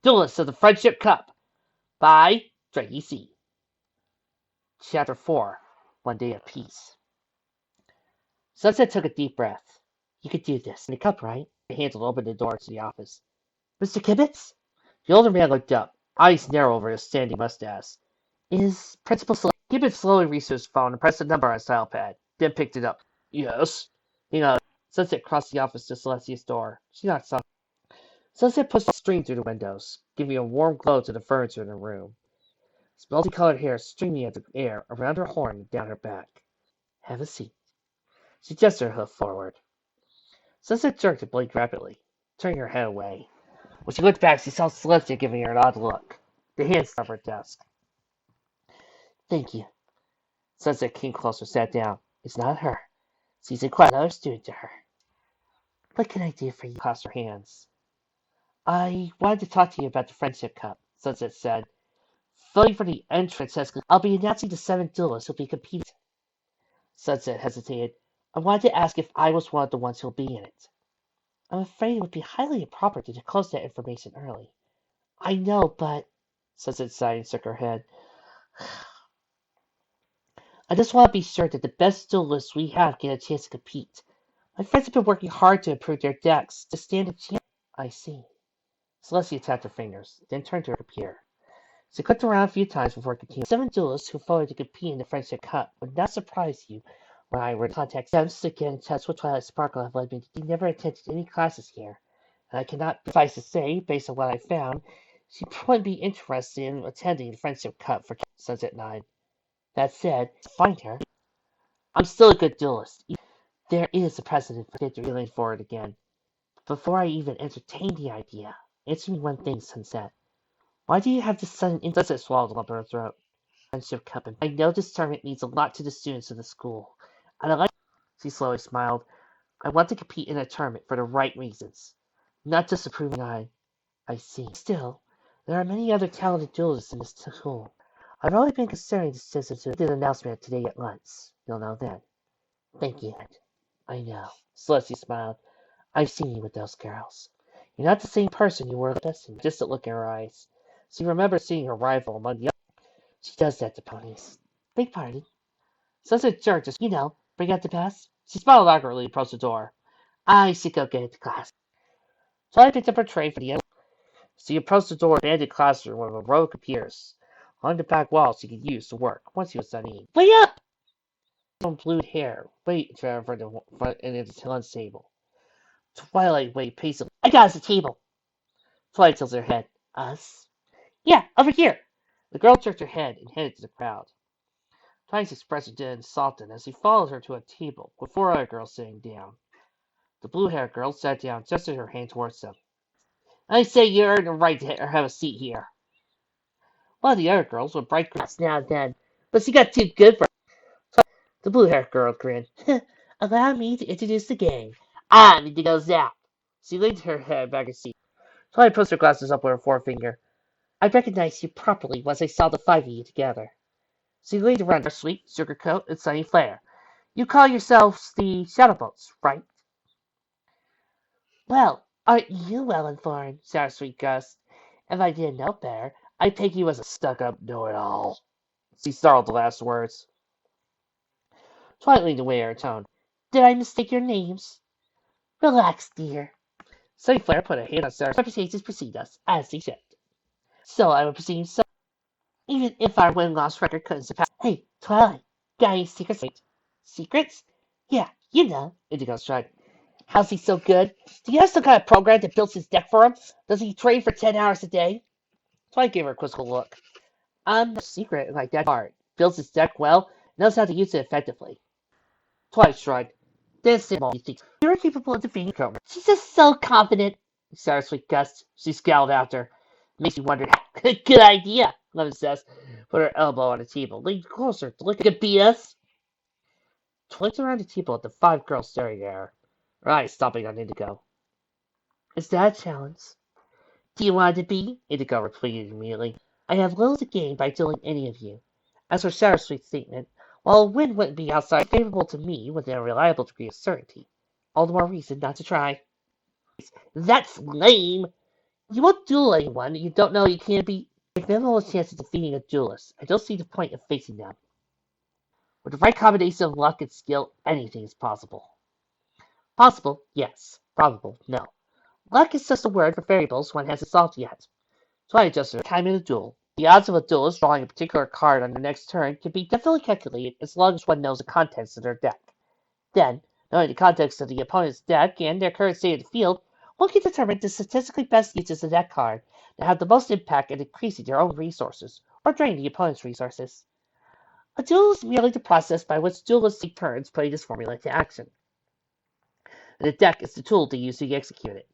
Duelist of the Friendship Cup by Draggy C. Chapter 4 One Day of Peace. Sunset took a deep breath. You could do this. In the cup, right? The hands will open the door to the office. Mr. Kibitz? The older man looked up, eyes narrow over his sandy mustache. Is Principal Select? Kibitz slowly reached his phone and pressed a number on his dial pad, then picked it up. Yes. He nodded. Sunset crossed the office to Celestia's door. She knocked softly. Sunset pushed the stream through the windows, giving a warm glow to the furniture in the room. Its multicolored hair streaming into the air around her horn and down her back. Have a seat. She gestured her hoof forward. Sunset jerked and blinked rapidly, turning her head away. When she looked back, she saw Celestia giving her an odd look. The hands on her desk. Thank you. Sunset came closer, sat down. It's not her. She's quite another student to her. What can I do for you? Crossed her hands. I wanted to talk to you about the Friendship Cup, Sunset said. Voting for the entrance has I'll be announcing the 7 duelists who'll be competing. Sunset hesitated. I wanted to ask if I was one of the ones who'll be in it. I'm afraid it would be highly improper to disclose that information early. I know, but... Sunset sighed and shook her head. I just want to be sure that the best duelists we have get a chance to compete. My friends have been working hard to improve their decks to stand a chance. I see. Celestia tapped her fingers, then turned to her computer. She clicked around a few times before continuing. 7 duelists who voted to compete in the Friendship Cup would not surprise you when I were to contact them to get in touch with Twilight Sparkle have led me to never attended any classes here. And I cannot suffice to say, based on what I found, she wouldn't be interested in attending the Friendship Cup for Sunset 9. That said, find her. I'm still a good duelist. There is a precedent for feeling forward again. Before I even entertain the idea, answer me one thing, Sunset. Why do you have this sudden interest? Sunset swallowed a lump in her throat. Friendship Cup. I know this tournament means a lot to the students of the school. And I like... She slowly smiled. I want to compete in a tournament for the right reasons. Not just to prove I see. Still, there are many other talented duelists in this school. I've only been considering the decision to do the announcement today at lunch. You'll know then. Thank you. I know. Celestia smiled. I've seen you with those girls. You're not the same person you were with us. Just a look in her eyes. She remembered seeing her rival among the others. She does that to ponies. Big party. Sunset jerked just, bring out the pass. She smiled awkwardly and approached the door. I should go get into class. So I picked up her tray for the end. She approached the door and abandoned classroom with a row of computers along the back wall she could use to work once she was done eating. Wait up! Blue hair, wait for the front and into the lunch table. Twilight waited patiently. I got us a table. Twilight tilts her head. Us? Yeah, over here. The girl jerked her head and headed to the crowd. Twilight's expression didn't soften as he followed her to a table with 4 other girls sitting down. The blue-haired girl sat down and gestured her hand towards them. I say you earned the right to have a seat here. One of the other girls with bright green now and then, but she got too good for it. The blue-haired girl grinned. Allow me to introduce the gang. I'm Indigo Zap. She leaned her head back in her seat. Twilight pushed her glasses up with her forefinger. I recognized you properly once I saw the 5 of you together. She leaned around her sweet Sugarcoat and Sunny Flare. You call yourselves the Shadowboats, right? Well, aren't you well informed, shouted Sweet Gus. If I didn't know better, I'd take you as a stuck-up know-it-all. She startled the last words. Twilight leaned away at her tone. Did I mistake your names? Relax, dear. Sunny Flare put a hand on Sarah's reputations precede us, as they should. So I would presume so. Even if our win-loss record couldn't surpass. Hey, Twilight, got any secrets? Secrets? Yeah, Indigo shrugged. How's he so good? Do you have some kind of program that builds his deck for him? Does he train for 10 hours a day? Twilight gave her a quizzical look. I'm no secret like that part. Builds his deck well, knows how to use it effectively. Twilight shrugged. This is all you think. You're capable of defeating Comer. She's just so confident. Sarah Sweet Gust. She scowled after. Makes me wonder. Good idea, Lemon says. Put her elbow on the table. Lean closer to look at BS. Twilight around the table at the 5 girls staring at her. Her eyes stopping on Indigo. Is that a challenge? Do you want it to be? Indigo repeated immediately. I have little to gain by dueling any of you. As for Sarah Sweet's statement, while a win wouldn't be outside favorable to me within a reliable degree of certainty, all the more reason not to try. That's lame. You won't duel anyone you don't know you can't be. If you have no chance of defeating a duelist, I don't see the point of facing them. With the right combination of luck and skill, anything is possible. Possible, yes. Probable, no. Luck is just a word for variables one hasn't solved yet. So I adjusted the time of the duel. The odds of a duelist drawing a particular card on their next turn can be definitely calculated as long as one knows the contents of their deck. Then, knowing the context of the opponent's deck and their current state of the field, one can determine the statistically best uses of that card that have the most impact in increasing their own resources or draining the opponent's resources. A duel is merely the process by which duelists take turns putting this formula into action. And the deck is the tool they use to execute it.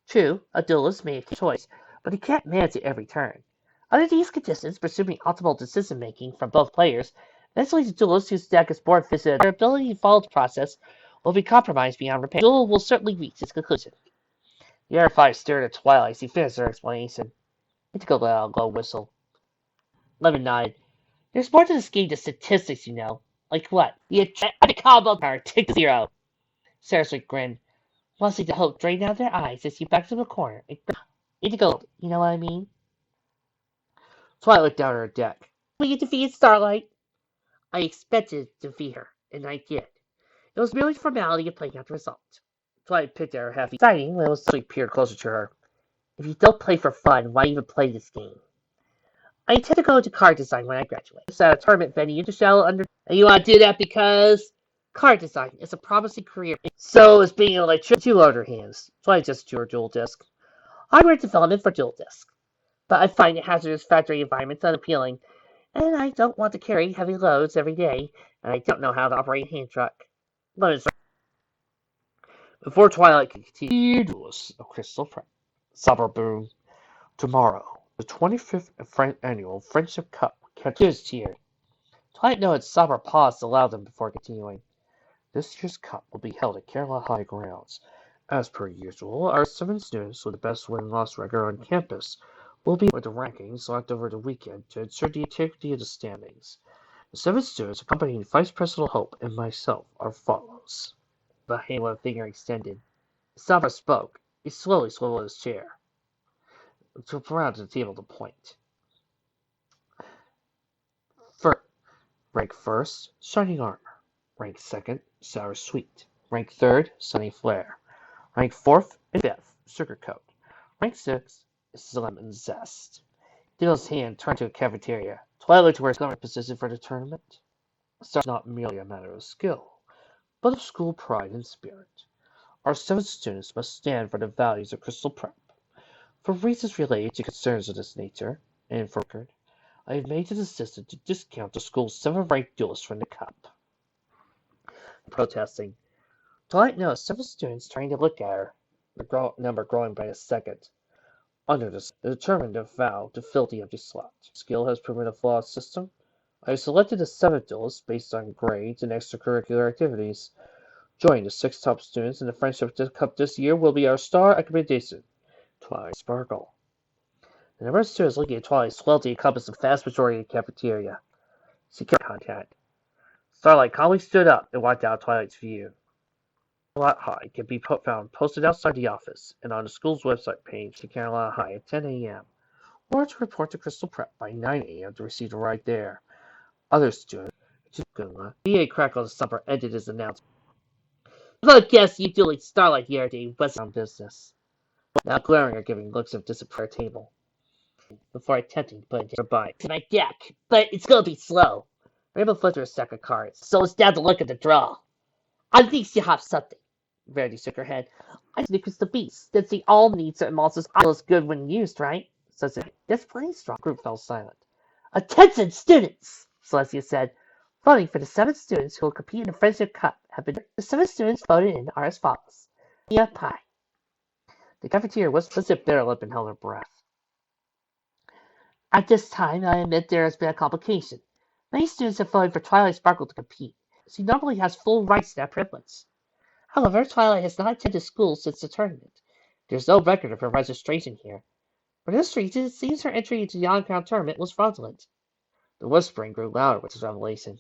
True, a duelist may make a choice, but he can't manage it every turn. Under these conditions, presuming optimal decision-making from both players, eventually the duelist whose deck is more efficient, their ability to follow the process will be compromised beyond repair. The duel will certainly reach its conclusion. The other five stared at Twilight as he finished their explanation. He took a low whistle. Lemon nodded. There's more to this game than statistics, you know. Like what? The combo power tick to 0. Sarah grinned, watching the hope drain out of their eyes as he backed to the corner and into gold. You know what I mean? Twilight looked down at her deck. When you defeated Starlight, I expected to defeat her, and I did. It was merely the formality of playing out the result. Twilight picked at her half exciting when Leslie peered closer to her. If you don't play for fun, why even play this game? I intend to go into card design when I graduate. It's at a tournament venue to shall under. And you want to do that because card design is a promising career. So is being an electrician. Two other hands. Twilight just to her dual disc. Hardware development for dual disc. But I find the hazardous factory environments unappealing, and I don't want to carry heavy loads every day, and I don't know how to operate a hand truck. Before Twilight could continue, Duelist of Crystal Prep. Saber Boom. Tomorrow, the 25th annual Friendship Cup continues here. Twilight noted Saber paused to allow them before continuing. This year's cup will be held at Kerala High grounds. As per usual, our 7 students with the best win-loss record on campus will be with the rankings selected over the weekend to ensure the integrity of the standings. The 7 students accompanying Vice President Hope and myself are follows. The hand with a finger extended. Saber spoke. He slowly swiveled his chair to around to the table to point. Rank 1st, Shining Armor. Rank 2nd, Sour Sweet. Rank 3rd, Sunny Flare. Rank 4th and 5th, Sugar Coat. Rank 6th is Lemon Zest. Dill's hand turned to a cafeteria. Twilight looked to where his government position for the tournament. It's not merely a matter of skill, but of school pride and spirit. Our 7 students must stand for the values of Crystal Prep. For reasons related to concerns of this nature, and for record, I have made the decision to discount the school's 7 ranked duelists from the cup. Protesting. Twilight noticed several students trying to look at her, the number growing by a second. Under this, determined to vow to fill the empty slot. Skill has proven a flawed system. I have selected the 7 duelists based on grades and extracurricular activities. Joining the 6 top students in the Friendship Cup this year will be our star accommodation, Twilight Sparkle. The number of students looking at Twilight swelled to encompass the vast majority of the cafeteria. She kept contact. Starlight calmly stood up and walked out of Twilight's view. Carolina High can be found posted outside the office and on the school's website page to Carolina High at 10 a.m. or to report to Crystal Prep by 9 a.m. to receive a ride there. Other students, B.A. Crackle the Supper ended his announcement. I'm gonna guess you dueling Starlight here at the Westbound business. Now glaring or giving looks of disappointment at her table. Before attempting to put it nearby to my deck, but it's gonna be slow. Rainbow flipped her a stack of cards, so it's down to look at the draw. At least you have something. Verity shook her head. I think it's the beast. That's the all need certain monsters. I is good when used, right? Says it. That's plenty strong. The group fell silent. Attention, students! Celestia said. Voting for the 7 students who will compete in the Friendship Cup have been. The 7 students voted in are as follows. Mia Pie. The cafeteria was sipped their lip and held her breath. At this time, I admit there has been a complication. Many students have voted for Twilight Sparkle to compete. She normally has full rights to that privilege. However, Twilight has not attended school since the tournament. There is no record of her registration here. For this reason, it seems her entry into the on-ground tournament was fraudulent. The whispering grew louder with this revelation.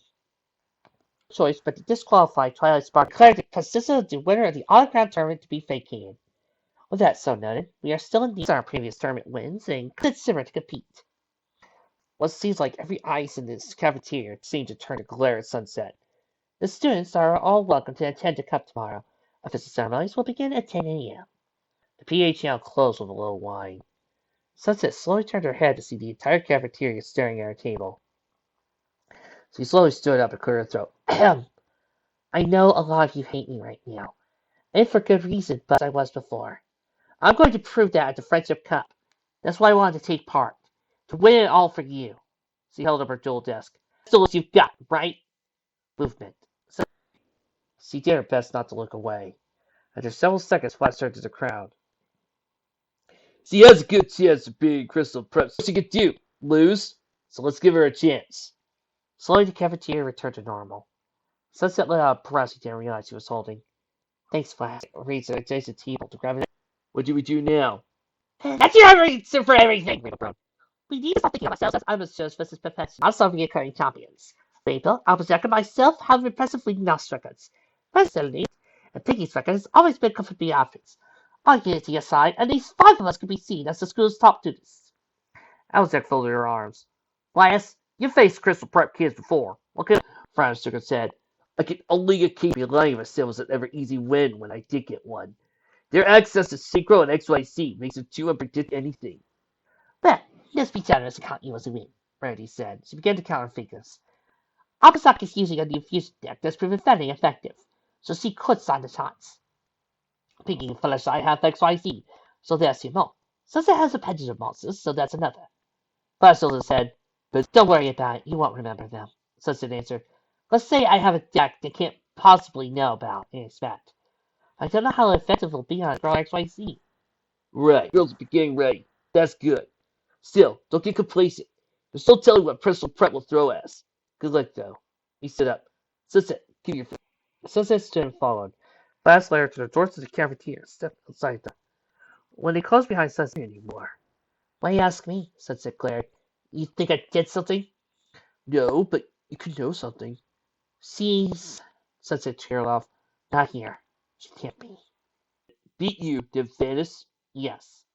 Choice but to disqualify Twilight Sparkle declared the position of the winner of the on-ground tournament to be vacated. With that so noted, we are still in our previous tournament wins and consider to compete. What seems like every ice in this cafeteria seemed to turn to glare at sunset. The students are all welcome to attend the cup tomorrow. Official ceremonies will begin at 10 a.m. The PH now closed with a low whine. Sunset slowly turned her head to see the entire cafeteria staring at her table. She slowly stood up and cleared her throat. Ahem. I know a lot of you hate me right now, and for good reason, but I was before. I'm going to prove that at the Friendship Cup. That's why I wanted to take part. To win it all for you. She held up her dual desk. Still what you've got, right? Movement. So she did her best not to look away. After several seconds, Flash turned to the crowd. She has a good chance of being Crystal Prep. So she could do? Lose? So let's give her a chance. Slowly, the cafeteria returned to normal. Sunset let out a breath she didn't realize she was holding. Thanks, Flash. Reads the adjacent table to grab it. What do we do now? That's your answer for everything, We need to stop thinking of ourselves as amateurs versus professionals, not solving recurring champions. Label, Applejack, and myself have impressively lost records. Personally, and Piggy's record has always been comfortably average. Arguing aside, at least 5 of us could be seen as the school's top students. Applejack folded her arms. Glass, you've faced Crystal Prep kids before. What could Fran shook his head. I can only keep relying on myself as an ever easy win when I did get one. Their access to Synchro and XYZ makes it too unpredictable anything. Well, let's be generous and count you as a win, Brandy said. She began to count her fingers. Abasak is using a new fusion deck that's proven very effective, so she could sign the shots. Pinky and Fluttershy have XYZ, so there's your mo. Sunset has a pendulum monsters, so that's another. Fluttershy said, but don't worry about it, you won't remember them. Sunset answered, let's say I have a deck they can't possibly know about and expect. I don't know how effective it'll be on Girl XYZ. Right, girls are getting ready. That's good. Still, don't get complacent. There's no telling what Crystal Prep will throw at us. Good luck, though. He stood up. Sunset, give me your foot. Sunset stood and followed. Last led her to the doors of the cafeteria and stepped outside them. When they closed behind Sunset anymore. Why you ask me? Sunset glared. You think I did something? No, but you could know something. She's... Sunset trailed off. Not here. She can't be. Beat you, did Vanis? Yes.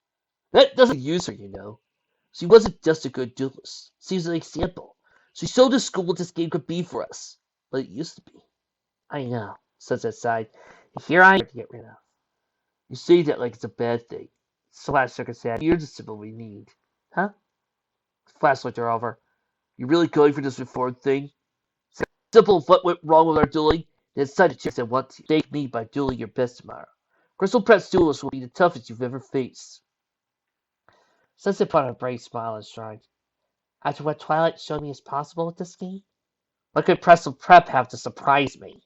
That doesn't use her, you know. She wasn't just a good duelist. She was an example. She showed the school what this game could be for us. But it used to be. I know, Sunset sighed. And here I am to get rid of. You say that like it's a bad thing. Flash shook his head. You're the symbol we need. Huh? Flash looked her over. You really going for this reform thing? Simple of what went wrong with our dueling? They decided to want to thank me by dueling your best tomorrow. Crystal Prep's duelist will be the toughest you've ever faced. Sunset put on a brave smile and shrugged. After what Twilight showed me is possible with this game, what could Crystal Prep have to surprise me?